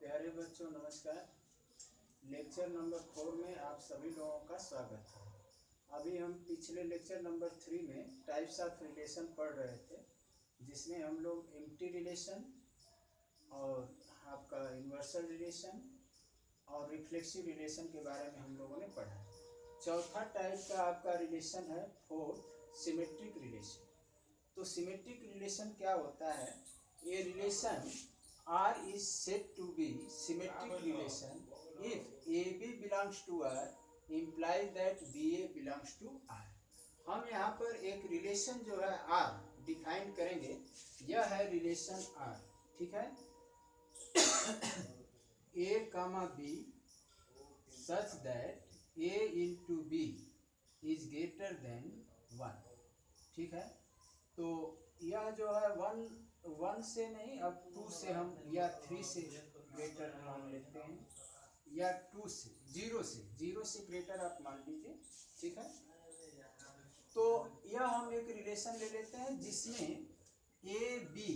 प्यारे बच्चों नमस्कार। लेक्चर नंबर 4 में आप सभी लोगों का स्वागत है। अभी हम पिछले लेक्चर नंबर 3 में टाइप्स ऑफ रिलेशन पढ़ रहे थे, जिसमें हम लोग एम्प्टी रिलेशन और आपका इन्वर्सल रिलेशन और रिफ्लेक्सिव रिलेशन के बारे में हम लोगों ने पढ़ा। चौथा टाइप का आपका रिलेशन है फोर्थ, सिमेट्रिक रिलेशन। तो सिमेट्रिक रिलेशन क्या होता है? ये relation R is said to be symmetric relation if AB belongs to R implies that BA belongs to R। हम यहाँ पर एक रिलेशन जो है R डिफाइन करेंगे। यह है रिलेशन R, ठीक है। A comma B such that A into B is greater than 1, ठीक है। तो यह जो है वन से नहीं, अब 2 से हम या 3 से ग्रेटर मान लेते हैं, या 2 से 0 से ग्रेटर आप मान लीजिए, ठीक है। तो यह हम एक रिलेशन ले लेते हैं जिसमें ए बी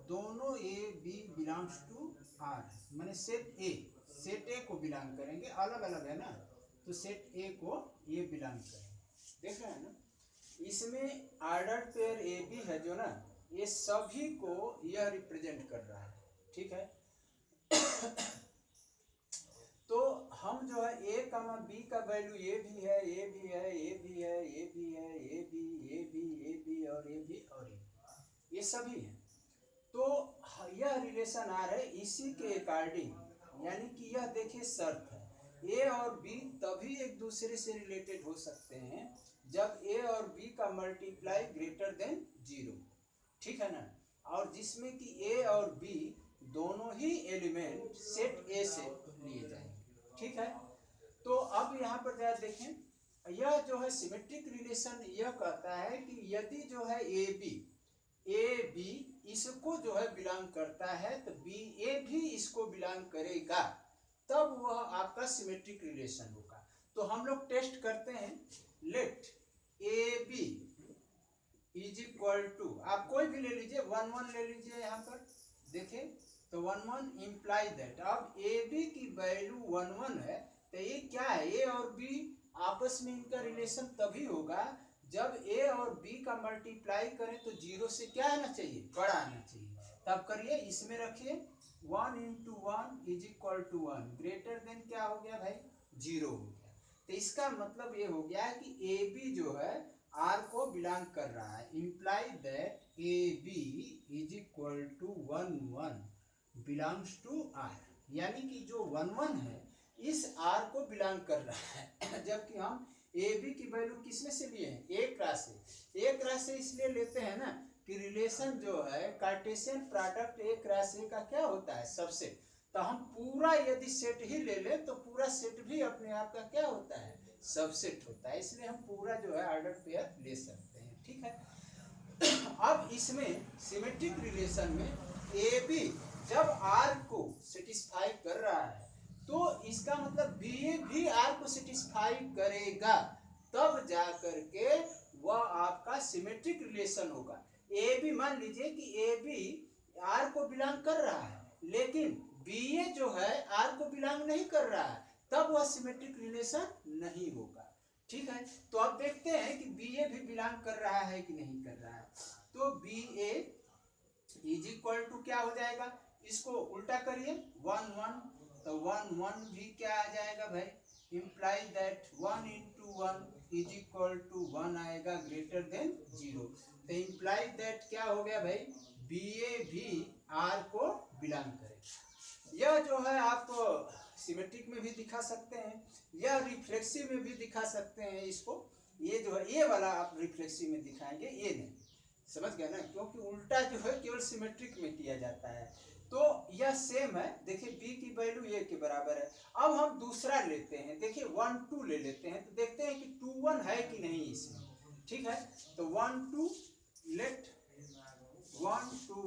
दोनों A B belongs to R, माने सेट ए को बिलोंग करेंगे। अलग अलग है ना, तो सेट ए को ये बिलोंग करेंगे। देख रहे हैं ना, इसमें ऑर्डर पेयर ए बी है जो ना, ये सभी को यह रिप्रेजेंट कर रहा है, ठीक है। तो हम जो है ए कामा बी का वैल्यू ये भी है, ये भी है, ये भी है, ये भी है, ये भी, ये भी, ये भी और ये भी और ये सभी हैं। तो यह रिलेशन आ रहा है इसी के अकॉर्डिंग, यानी कि यह देखिए शर्त है, ए और बी तभी एक दूसरे से रिलेटेड हो सकते हैं जब ए और बी का मल्टीप्लाई ग्रेटर देन 0, ठीक है ना। और जिसमें कि ए और बी दोनों ही एलिमेंट सेट ए से लिए जाएंगे, ठीक है। तो अब यहाँ पर जरा देखें, यह जो है सिमेट्रिक रिलेशन यह कहता है कि यदि जो है ए बी इसको जो है बिलोंग करता है, तो बी ए भी इसको बिलोंग करेगा, तब वह आपका सिमेट्रिक रिलेशन होगा। तो हम लोग टेस्ट करते हैं। Let A B is equal to, आप कोई भी ले लीजिए, 1 ले लीजिए यहाँ पर, देखिए तो 1 इम्प्लाई दैट, अब ए बी की वैल्यू 1 है, तो ये क्या है, ए और बी आपस में इनका रिलेशन तभी होगा जब ए और बी का मल्टीप्लाई करें तो 0 से क्या आना चाहिए, बड़ा आना चाहिए। तब करिए, इसमें रखिए 1 into 1 is equal to 1, greater than क्या हो गया भाई, 0 हो गया। तो इसका मतलब ये हो गया कि ए बी जो है आर को बिलोंग कर रहा है, imply that A B is equal to 1 belongs to R, यानी कि जो 1 है इस आर को बिलोंग कर रहा है। जबकि हम ए बी की वैल्यू किसमें से लिए हैं, एक राशि से इसलिए लेते हैं ना कि रिलेशन जो है कार्टेशियन प्रोडक्ट एक राशि का क्या होता है, सबसेट। तो हम पूरा यदि सेट ही ले ले तो पूरा सेट भी अपने आप का क्या होता है, सबसेट होता है, इसलिए हम पूरा जो है ऑर्डर पेयर ले सकते हैं, ठीक है। अब इसमें सिमेट्रिक रिलेशन में ए बी जब आर को सेटिस्फाई कर रहा है, तो इसका मतलब बी ए भी आर को सेटिस्फाई करेगा, तब जा करके वह आपका सिमेट्रिक रिलेशन होगा। ए बी, मान लीजिए कि ए बी आर को बिलोंग कर रहा है, लेकिन बी ए जो है आर को बिलोंग नहीं कर रहा है, तब वह सिमेट्रिक रिलेशन नहीं होगा, ठीक है। तो अब देखते हैं कि बी ए भी बिलोंग कर रहा है कि नहीं कर रहा है। तो B A is equal to क्या हो जाएगा, इसको उल्टा करिए, 1 तो 1 भी क्या आ जाएगा भाई, imply that 1 into 1 is equal to 1 आएगा ग्रेटर देन 0। तो इम्प्लाई दैट क्या हो गया भाई, बी ए भी आर को बिलोंग करेगा। यह जो है आपको सिमेट्रिक में भी दिखा सकते हैं, यह रिफ्लेक्सिव में भी दिखा सकते हैं इसको। ये जो है ये वाला आप रिफ्लेक्सिव में दिखाएंगे, ये नहीं, समझ गया ना, क्योंकि उल्टा जो है केवल सिमेट्रिक में किया जाता है। तो यह सेम है, देखिए b की वैल्यू a के बराबर है। अब हम दूसरा लेते हैं, देखिए 1 2 ले लेते हैं, तो देखते हैं कि 2 1 है कि नहीं इसमें, ठीक है। तो 1 2 लेट 1 2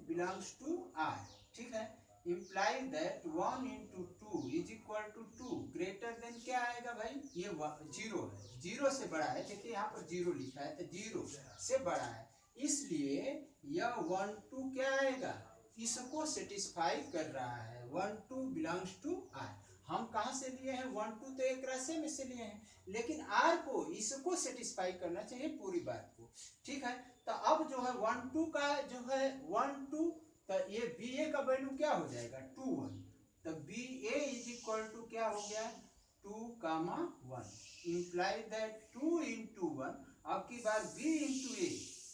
बिलोंग्स टू r, ठीक है। Imply that 1 into 2 is equal to 2, greater than क्या आएगा भाई, ये 0 है, 0 से बड़ा है, देखिए यहाँ पर 0 लिखा है, तो 0 से बड़ा है, इसलिए यह 1 2 क्या आएगा, इसको सेटिस्फाई कर रहा है, 1 2 बिलोंग्स टू आर। हम कहाँ से लिए हैं 1 2 तो एक राशि में से लिए हैं, लेकिन आर को इसको सेटिस्फाई करना चाहिए पूरी बात को, ठीक है। तो अब जो है 1 2 का जो है 1 2, तो ये बी ए का वैल्यू क्या हो जाएगा 2 1, तो B A is equal to क्या हो गया 2 कामा 1, इंप्लाई दैट 2 इंटू 1, अब की बार बी इंटू ए,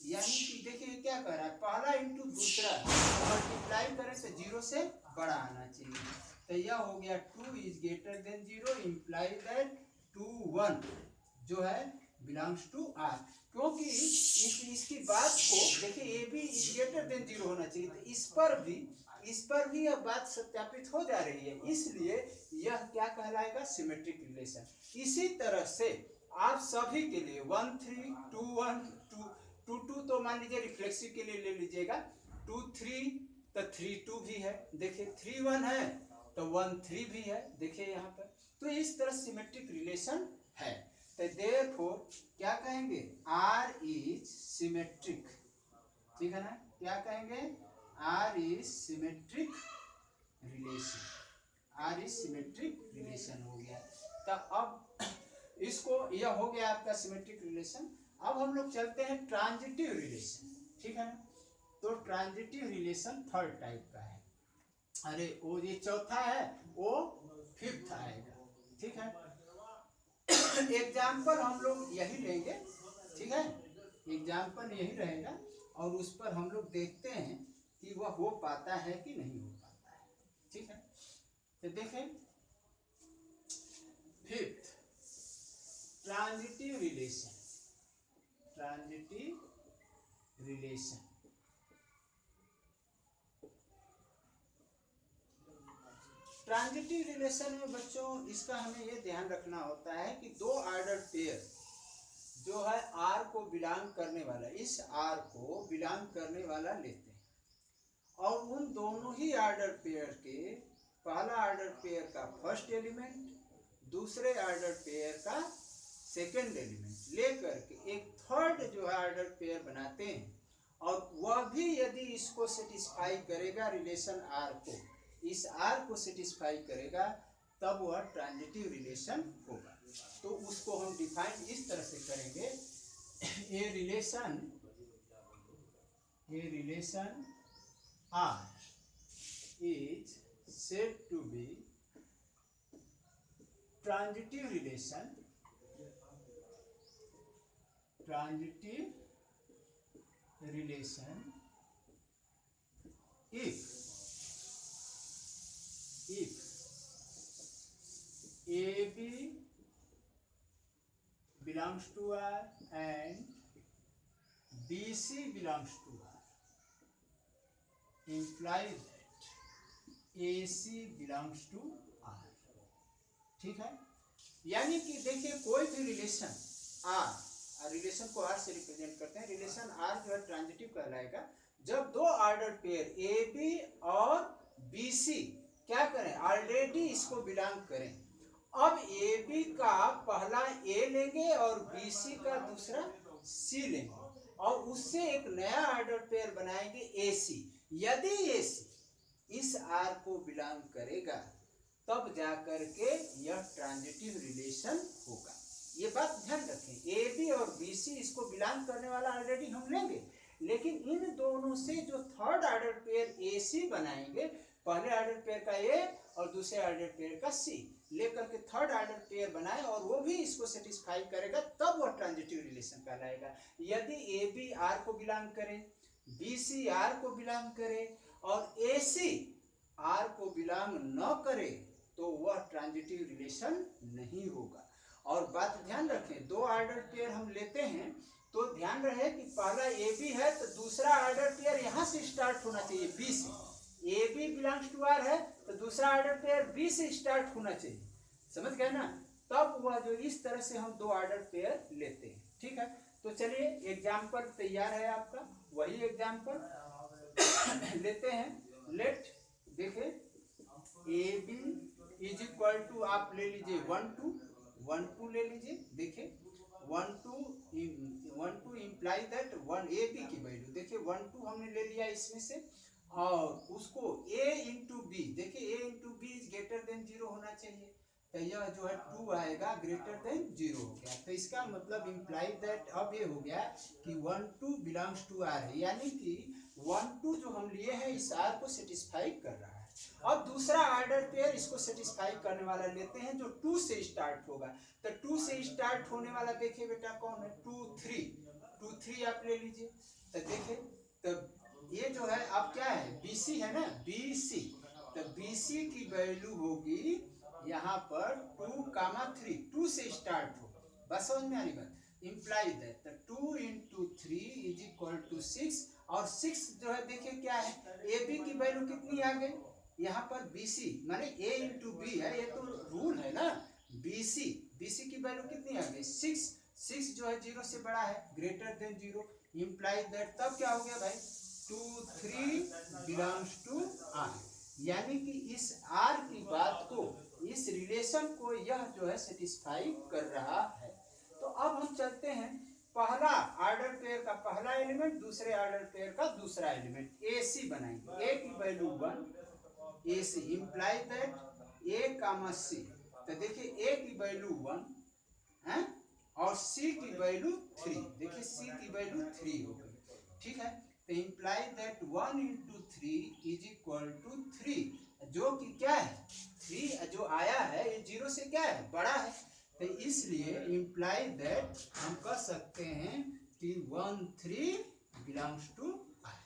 यानी कि देखिए क्या कह रहा है पहला इंटू दूसरा मल्टीप्लाई करें तो 0 से बड़ा आना चाहिए, तो यह हो गया 2 is greater than 0, imply that 2 1 जो है बिलोंग्स टू आर, क्योंकि इसकी बात को देखिए A B is greater than 0 होना चाहिए, तो इस पर भी यह बात सत्यापित हो जा रही है, इसलिए यह क्या कहलाएगा सिमेट्रिक रिलेशन। इसी तरह से आप सभी के लिए 1 3 2 1 2 2 तो मान लीजिए रिफ्लेक्सिव के लिए ले लीजिएगा, 2 3 तो 3 2 भी है, देखिए 3 1 है तो 1 3 भी है, देखिए यहाँ पर, तो इस तरह सिमेट्रिक रिलेशन है। तो देयरफॉर क्या कहेंगे आर इज सिमेट्रिक, ठीक है ना, क्या कहेंगे R is symmetric relation, are is symmetric relation हो गया। तो अब इसको यह हो गया आपका सिमेट्रिक रिलेशन। अब हम लोग चलते हैं ट्रांजिटिव रिलेशन, ठीक है ना, तो ट्रांजिटिव रिलेशन थर्ड टाइप का है, अरे वो ये चौथा है वो फिफ्थ आएगा, ठीक है। एग्जाम्पल हम लोग यही लेंगे, ठीक है, एग्जाम्पल यही रहेगा और उस पर हम लोग देखते हैं कि वह हो पाता है कि नहीं हो पाता है, ठीक है। तो देखें fifth transitive relation, transitive relation, transitive relation में बच्चों इसका हमें ये ध्यान रखना होता है कि दो ऑर्डर पेयर जो है आर को बिलोंग करने वाला, इस आर को बिलोंग करने वाला लेते हैं और उन दोनों ही ऑर्डर पेयर के पहला ऑर्डर पेयर का फर्स्ट एलिमेंट, दूसरे ऑर्डर पेयर का सेकेंड एलिमेंट लेकर के एक थर्ड जो है ऑर्डर पेयर बनाते हैं, और वह भी यदि इसको सेटिस्फाई करेगा रिलेशन आर को, इस आर को सेटिस्फाई करेगा, तब वह ट्रांजिटिव रिलेशन होगा। तो उसको हम डिफाइन इस तरह से करेंगे, a relation are is said to be transitive relation if AB belongs to R and BC belongs to R, implies that AC belongs to R, ठीक है। यानी कि देखिए कोई भी रिलेशन आर, रिलेशन को आर से रिप्रेजेंट करते हैं, रिलेशन आर जो है ट्रांजिटिव कहलाएगा जब दो ऑर्डर पेयर ए बी और बी सी क्या करें ऑलरेडी इसको बिलोंग करें। अब ए बी का पहला ए लेंगे और बी सी का दूसरा सी लेंगे और उससे एक नया ऑर्डर पेयर बनाएंगे ए सी। यदि ए सी इस आर को बिलोंग करेगा तब जाकर के यह ट्रांजिटिव रिलेशन होगा। ये बात ध्यान रखें, ए बी और बी सी इसको बिलोंग करने वाला ऑलरेडी हम लेंगे, लेकिन इन दोनों से जो थर्ड ऑर्डर पेयर ए सी बनाएंगे, पहले ऑर्डर पेयर का ए और दूसरे ऑर्डर पेयर का सी लेकर के थर्ड ऑर्डर पेयर बनाए और वो भी इसको सेटिस्फाई करेगा, तब वह ट्रांजिटिव रिलेशन कहलाएगा। यदि ए बी आर को बिलोंग करे, बी सी आर को बिलोंग करे और ए सी आर को बिलोंग न करे तो वह ट्रांजिटिव रिलेशन नहीं होगा। और बात ध्यान रखें, दो ऑर्डर पेयर हम लेते हैं तो ध्यान रहे कि पहला ए बी है तो दूसरा ऑर्डर पेयर यहाँ से स्टार्ट होना चाहिए बी से, A B belongs to R है तो दूसरा ऑर्डर पेयर बी से स्टार्ट होना चाहिए, समझ गए ना। तब वह जो इस तरह से हम दो ऑर्डर पेयर लेते हैं, ठीक है। तो चलिए एग्जाम्पल तैयार है आपका, वही एग्जाम्पल लेते हैं। लेट देखे A B is equal to आप ले लीजिए 1 2 ले लीजिए, देखिए 1 2 इम्प्लाई दैट 1 ए बी की वैल्यू देखिए 1 2 हमने ले लिया इसमें से, और उसको a इंटू बी, देखिए a into B is greater than 0 होना चाहिए, तो यह जो है 2 आएगा ग्रेटर देन 0 हो गया। तो इसका मतलब इम्प्लाई दैट अब ये हो गया कि 1 2 बिलोंग्स टू आर है, यानी कि 1 2 जो हम लिए हैं इस आर को सेटिस्फाई कर रहा है। अब दूसरा ऑर्डर पेयर इसको सेटिस्फाई करने वाला लेते हैं जो 2 से स्टार्ट होगा। तो 2 से स्टार्ट होने वाला देखिए बेटा कौन है, 2 3 आप ले लीजिए। तो देखिए तो ये जो है अब क्या है, BC है ना, BC। तो BC की वैल्यू होगी यहाँ पर 2, 3, 2 से स्टार्ट हो, बस समझ में आ रही बात। Imply that 2 into 3 is equal to 6, और 6 जो है देखिए क्या है, AB की वैल्यू कितनी आ गई यहाँ पर, BC माने A इंटू बी है, ये तो रूल है ना। BC की वैल्यू कितनी आ गई 6 जो है 0 से बड़ा है, ग्रेटर देन 0। इम्प्लाई दैट तब क्या हो गया भाई, 2 3 बिलोंग्स टू R, यानी कि इस R की बात को, इस रिलेशन को यह जो है सेटिस्फाई कर रहा है। तो अब हम चलते हैं पहला ऑर्डर पेयर का पहला एलिमेंट, दूसरे ऑर्डर पेयर का दूसरा एलिमेंट AC बनाएंगे। A की वैल्यू 1, AC imply that A comma C। तो देखिए A की वैल्यू 1 है और C की वैल्यू 3, देखिए C की वैल्यू 3 हो गई, ठीक है। तो imply that 1 into 3 is equal to 3, जो कि क्या है 3 जो आया है ये 0 से क्या है, बड़ा है। तो इसलिए इम्प्लाई दैट हम कह सकते हैं कि 1 3 बिलोंग्स टू R।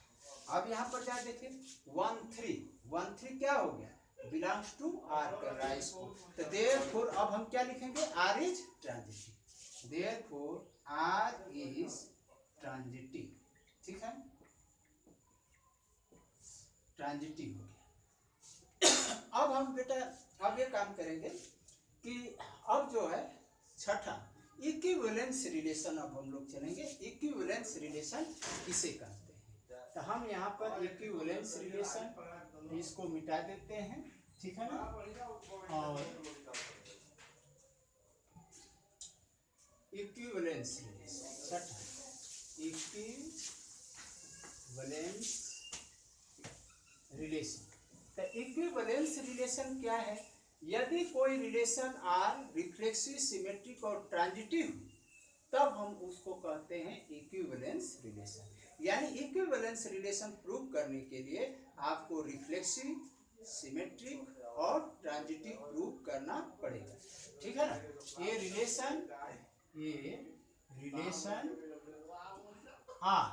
अब यहाँ पर जा देखिए 1 3 क्या हो गया, बिलोंग्स टू R कर रहा है इसको। तो देयरफॉर अब हम क्या लिखेंगे, R is transitive, therefore R is transitive, ठीक है, ट्रांजिटिव हो गया। अब हम बेटा अब ये काम करेंगे कि अब जो है छठा इक्विवेलेंस रिलेशन, अब हम लोग चलेंगे इक्विवेलेंस रिलेशन किसे कहते हैं। तो हम यहाँ पर इक्विवेलेंस रिलेशन इसको मिटा देते हैं, ठीक है ना। और इक्विवेलेंस रिलेशन छठा, इक्विवेलेंस रिलेशन। तो इक्विवेलेंस रिलेशन क्या है, यदि कोई रिलेशन R रिफ्लेक्सिव, सिमेट्रिक और ट्रांजिटिव तब हम उसको कहते हैं इक्विवेलेंस रिलेशन। यानी इक्विवेलेंस रिलेशन प्रूव करने के लिए आपको रिफ्लेक्सिव, सिमेट्रिक और ट्रांजिटिव प्रूव करना पड़ेगा, ठीक है ना। ये relation R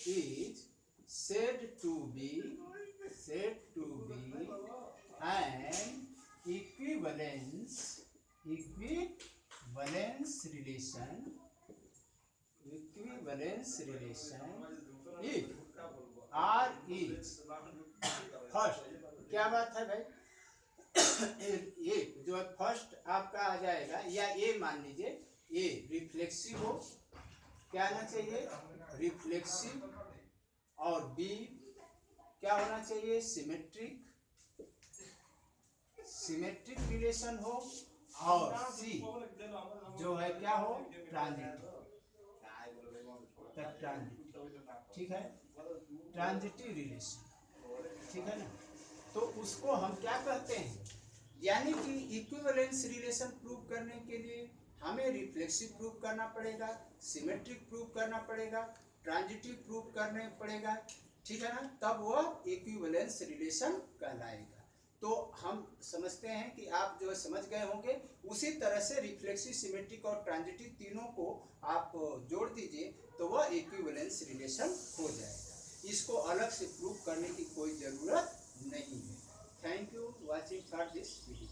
is said to be an equivalence relation if R is first, क्या बात है भाई एक जो है फर्स्ट आपका आ जाएगा, या A मान लीजिए, A रिफ्लेक्सिव हो, क्या आना चाहिए रिफ्लेक्सिव, और B क्या होना चाहिए सिमेट्रिक रिलेशन हो, और C जो है क्या हो ट्रांजिटिव, ठीक है, ट्रांजिटिव रिलेशन, ठीक है ना। तो उसको हम क्या कहते हैं, यानी कि इक्विवेलेंस रिलेशन प्रूव करने के लिए हमें रिफ्लेक्सिव प्रूव करना पड़ेगा, सिमेट्रिक प्रूव करना पड़ेगा, ट्रांजिटिव प्रूव करने पड़ेगा, ठीक है ना, तब वह इक्विवेलेंस रिलेशन कहलाएगा। तो हम समझते हैं कि आप जो समझ गए होंगे, उसी तरह से रिफ्लेक्सिव, सिमेट्रिक और ट्रांजिटिव तीनों को आप जोड़ दीजिए तो वह इक्विवेलेंस रिलेशन हो जाएगा। इसको अलग से प्रूव करने की कोई ज़रूरत नहीं है। Thank you watching for this video.